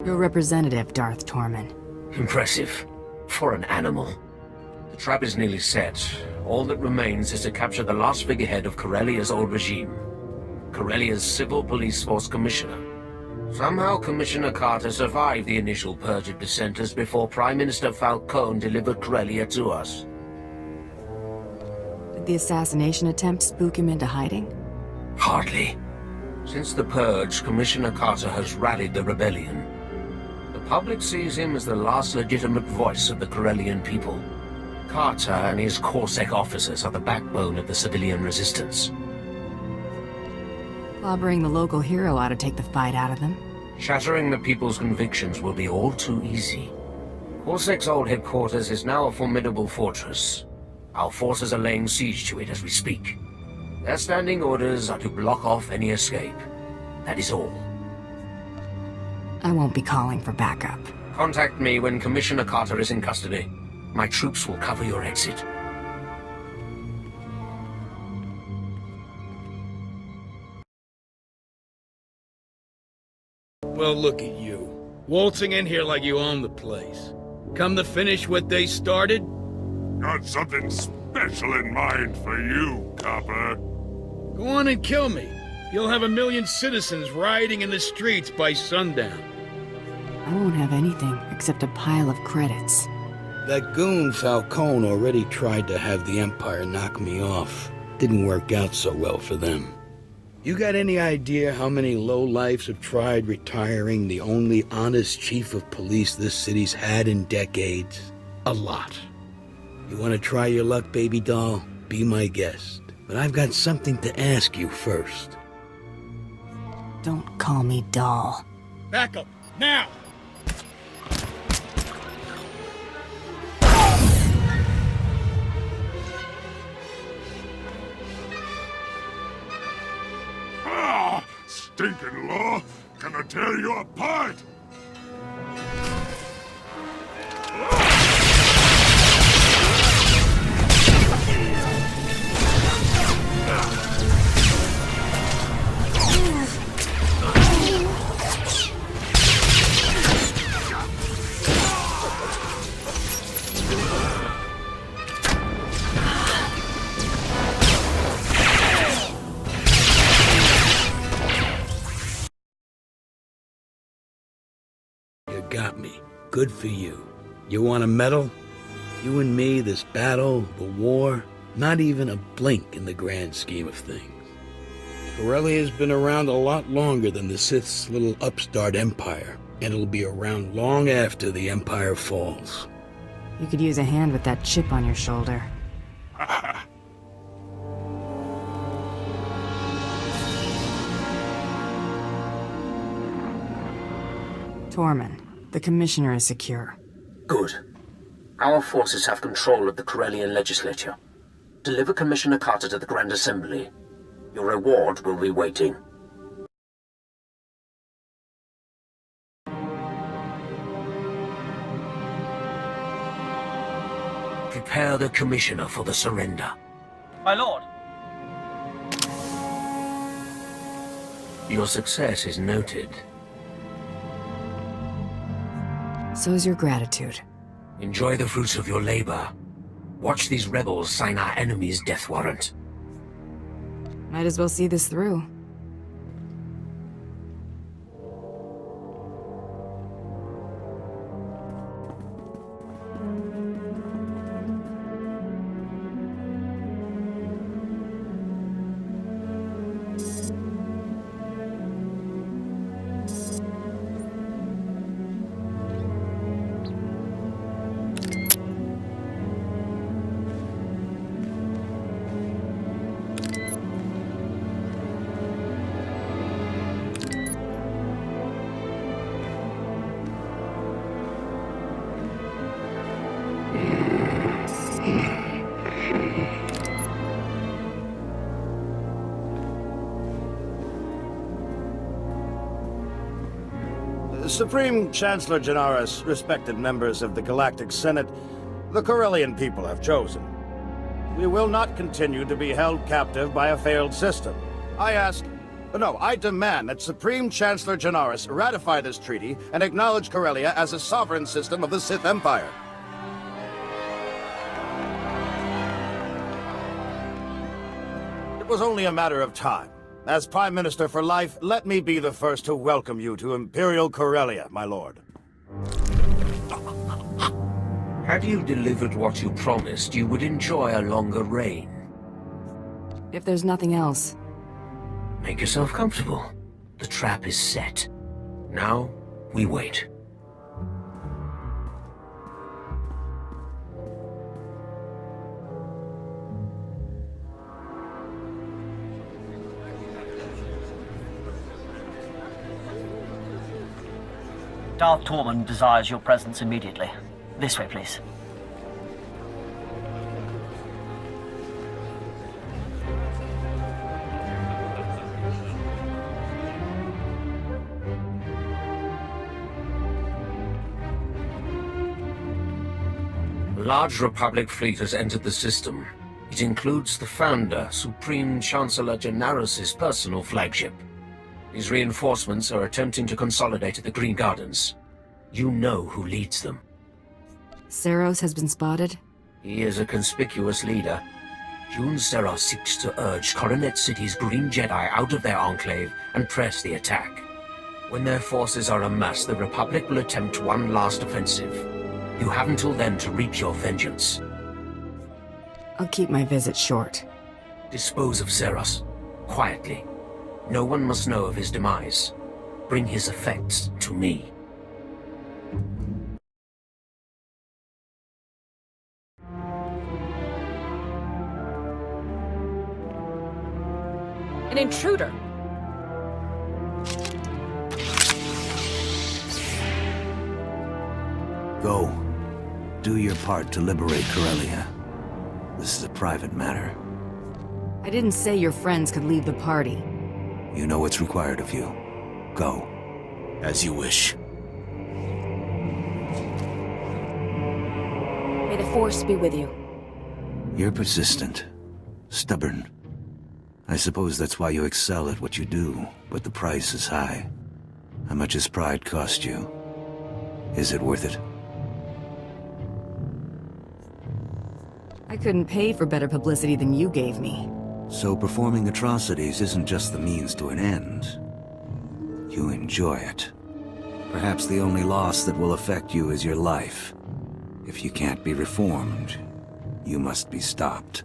Your representative, Darth Tormen. Impressive. For an animal. The trap is nearly set. All that remains is to capture the last figurehead of Corellia's old regime. Corellia's Civil Police Force Commissioner. Somehow Commissioner Carter survived the initial purge of dissenters before Prime Minister Falcone delivered Corellia to us. Did the assassination attempt spook him into hiding? Hardly. Since the purge, Commissioner Carter has rallied the rebellion. The public sees him as the last legitimate voice of the Corellian people. Carter and his Corpsec officers are the backbone of the civilian resistance. Clobbering the local hero ought to take the fight out of them. Shattering the people's convictions will be all too easy. Corpsec's old headquarters is now a formidable fortress. Our forces are laying siege to it as we speak. Their standing orders are to block off any escape. That is all. I won't be calling for backup. Contact me when Commissioner Carter is in custody. My troops will cover your exit. Well, look at you. Waltzing in here like you own the place. Come to finish what they started? Got something special in mind for you, Copper. Go on and kill me. You'll have 1 million citizens rioting in the streets by sundown. I won't have anything except a pile of credits. That goon Falcone already tried to have the Empire knock me off. Didn't work out so well for them. You got any idea how many lowlifes have tried retiring the only honest chief of police this city's had in decades? A lot. You want to try your luck, baby doll? Be my guest. But I've got something to ask you first. Don't call me doll. Back up, now! Ah, stinking law! Gonna tear you apart! Got me. Good for you. You want a medal? You and me, this battle, the war, not even a blink in the grand scheme of things. Corellia's been around a lot longer than the Sith's little upstart empire, and it'll be around long after the empire falls. You could use a hand with that chip on your shoulder. Tormen. The Commissioner is secure. Good. Our forces have control of the Corellian legislature. Deliver Commissioner Carter to the Grand Assembly. Your reward will be waiting. Prepare the Commissioner for the surrender. My lord. Your success is noted. So's your gratitude. Enjoy the fruits of your labor. Watch these rebels sign our enemy's death warrant. Might as well see this through. Supreme Chancellor Janaris, respected members of the Galactic Senate, the Corellian people have chosen. We will not continue to be held captive by a failed system. I ask, No, I demand that Supreme Chancellor Janaris ratify this treaty and acknowledge Corellia as a sovereign system of the Sith Empire. It was only a matter of time. As Prime Minister for life, let me be the first to welcome you to Imperial Corellia, my lord. Had you delivered what you promised, you would enjoy a longer reign. If there's nothing else. Make yourself comfortable. The trap is set. Now, we wait. Darth Tormen desires your presence immediately. This way, please. A large Republic fleet has entered the system. It includes the Founder, Supreme Chancellor Janaris' personal flagship. These reinforcements are attempting to consolidate at the Green Gardens. You know who leads them. Seros has been spotted? He is a conspicuous leader. Jun Seros seeks to urge Coronet City's Green Jedi out of their enclave and press the attack. When their forces are amassed, the Republic will attempt one last offensive. You have until then to reap your vengeance. I'll keep my visit short. Dispose of Seros, quietly. No one must know of his demise. Bring his effects to me. An intruder! Go. Do your part to liberate Corellia. This is a private matter. I didn't say your friends could leave the party. You know what's required of you. Go. As you wish. May the Force be with you. You're persistent. Stubborn. I suppose that's why you excel at what you do, but the price is high. How much has pride cost you? Is it worth it? I couldn't pay for better publicity than you gave me. So performing atrocities isn't just the means to an end. You enjoy it. Perhaps the only loss that will affect you is your life. If you can't be reformed, you must be stopped.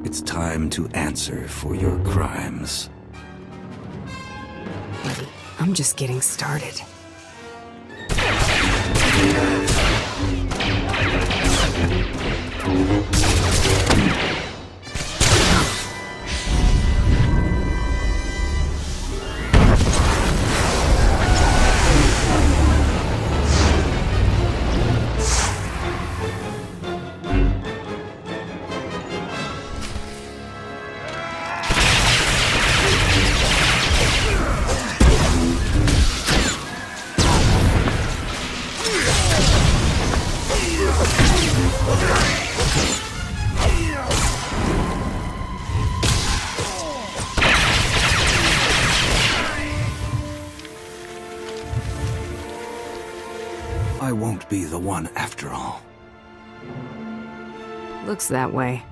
It's time to answer for your crimes. Buddy, I'm just getting started. I won't be the one after all. Looks that way.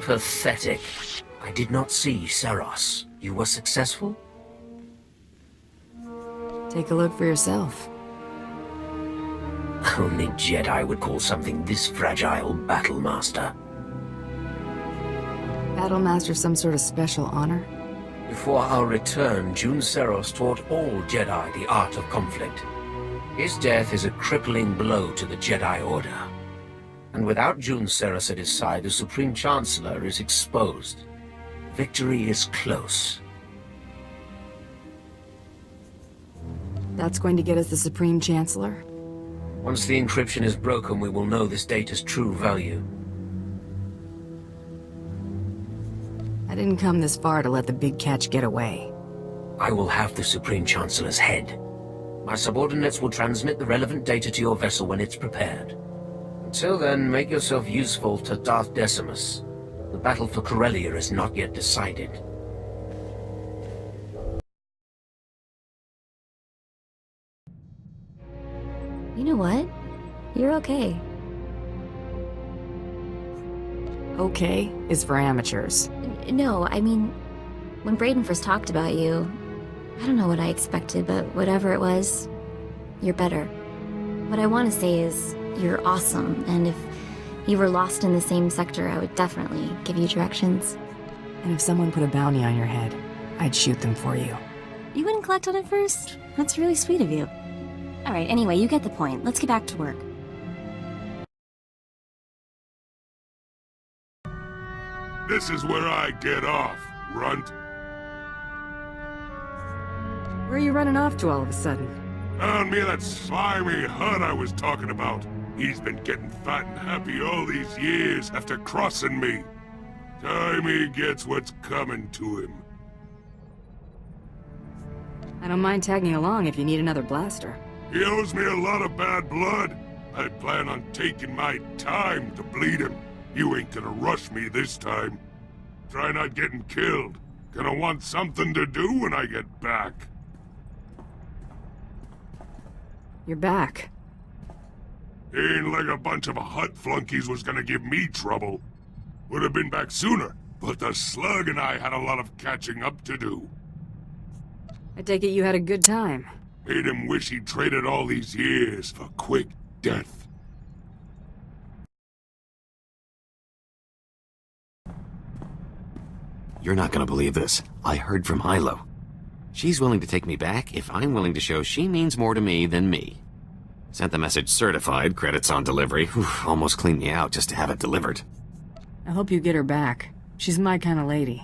Pathetic. I did not see Seros. You were successful? Take a look for yourself. Only Jedi would call something this fragile Battlemaster. Battlemaster some sort of special honor? Before our return, Jun Seros taught all Jedi the art of conflict. His death is a crippling blow to the Jedi Order. And without Jun Seros at his side, the Supreme Chancellor is exposed. Victory is close. That's going to get us the Supreme Chancellor? Once the encryption is broken, we will know this data's true value. I didn't come this far to let the big catch get away. I will have the Supreme Chancellor's head. My subordinates will transmit the relevant data to your vessel when it's prepared. Until then, make yourself useful to Darth Decimus. The battle for Corellia is not yet decided. You know what? You're okay. Okay is for amateurs. No, I mean, when Brayden first talked about you, I don't know what I expected, but whatever it was, you're better. What I want to say is, you're awesome, and if you were lost in the same sector, I would definitely give you directions. And if someone put a bounty on your head, I'd shoot them for you. You wouldn't collect on it first? That's really sweet of you. Alright, anyway, you get the point. Let's get back to work. This is where I get off, runt. Where are you running off to all of a sudden? Found me that slimy HUD I was talking about. He's been getting fat and happy all these years after crossing me. Time he gets what's coming to him. I don't mind tagging along if you need another blaster. He owes me a lot of bad blood. I plan on taking my time to bleed him. You ain't gonna rush me this time. Try not getting killed. Gonna want something to do when I get back. You're back. Ain't like a bunch of HUD flunkies was gonna give me trouble. Would have been back sooner, but the slug and I had a lot of catching up to do. I take it you had a good time. Made him wish he'd traded all these years for quick death. You're not gonna believe this. I heard from Hilo. She's willing to take me back if I'm willing to show she means more to me than me. Sent the message certified, credits on delivery. Whew, almost cleaned me out just to have it delivered. I hope you get her back. She's my kind of lady.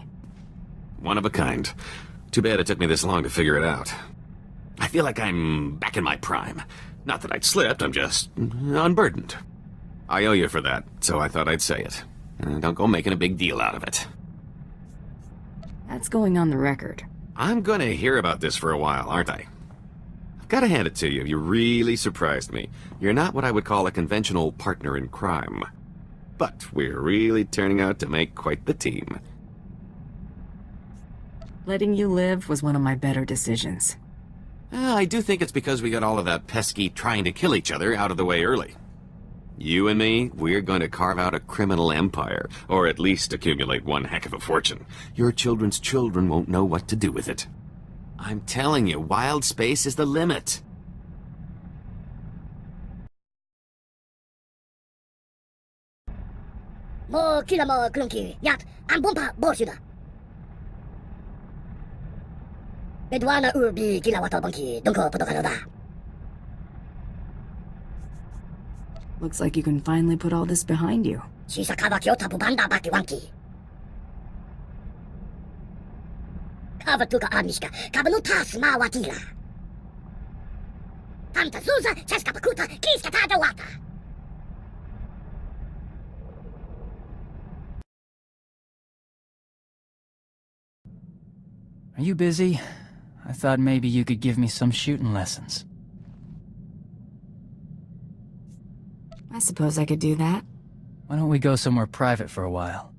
One of a kind. Too bad it took me this long to figure it out. I feel like I'm back in my prime. Not that I'd slipped, I'm just unburdened. I owe you for that, so I thought I'd say it. Don't go making a big deal out of it. That's going on the record. I'm gonna hear about this for a while, aren't I? I've gotta hand it to you, you really surprised me. You're not what I would call a conventional partner in crime. But we're really turning out to make quite the team. Letting you live was one of my better decisions. I do think it's because we got all of that pesky trying to kill each other out of the way early. You and me, we're going to carve out a criminal empire, or at least accumulate one heck of a fortune. Your children's children won't know what to do with it. I'm telling you, wild space is the limit. 뭐 길라 뭐 그런 길. 야, 안 본파 뭐시다. Bedwana urbi gila wato bangki dongko potokanoda. Looks like you can finally put all this behind you. Shisakaba kyota bubanda baki wanki. Kava tuka amishka, kava no tasma watila. Tanta Zuza, cheska pakuta, kiska tada wata. Are you busy? I thought maybe you could give me some shooting lessons. I suppose I could do that. Why don't we go somewhere private for a while?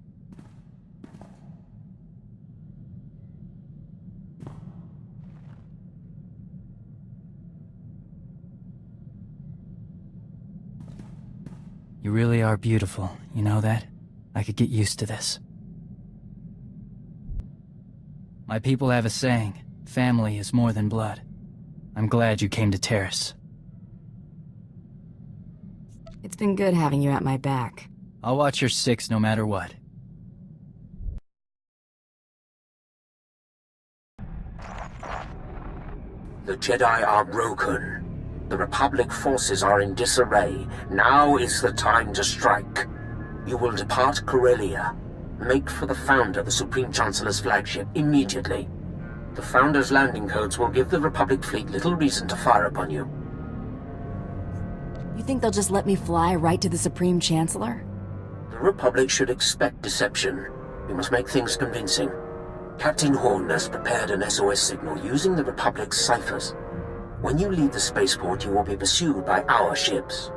You really are beautiful, you know that? I could get used to this. My people have a saying, family is more than blood. I'm glad you came to Terrace. It's been good having you at my back. I'll watch your six no matter what. The Jedi are broken. The Republic forces are in disarray. Now is the time to strike. You will depart Corellia. Make for the Founder, the Supreme Chancellor's flagship, immediately. The Founder's landing codes will give the Republic fleet little reason to fire upon you. You think they'll just let me fly right to the Supreme Chancellor? The Republic should expect deception. We must make things convincing. Captain Horn has prepared an SOS signal using the Republic's ciphers. When you leave the spaceport, you will be pursued by our ships.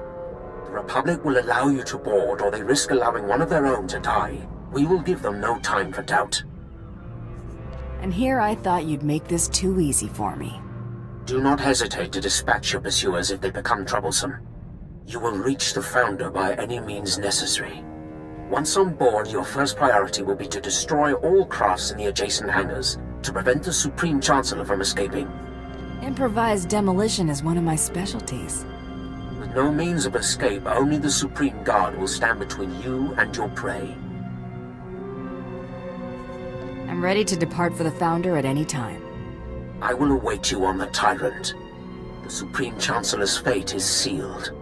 The Republic will allow you to board, or they risk allowing one of their own to die. We will give them no time for doubt. And here I thought you'd make this too easy for me. Do not hesitate to dispatch your pursuers if they become troublesome. You will reach the Founder by any means necessary. Once on board, your first priority will be to destroy all crafts in the adjacent hangars, to prevent the Supreme Chancellor from escaping. Improvised demolition is one of my specialties. With no means of escape, only the Supreme Guard will stand between you and your prey. I'm ready to depart for the Founder at any time. I will await you on the Tyrant. The Supreme Chancellor's fate is sealed.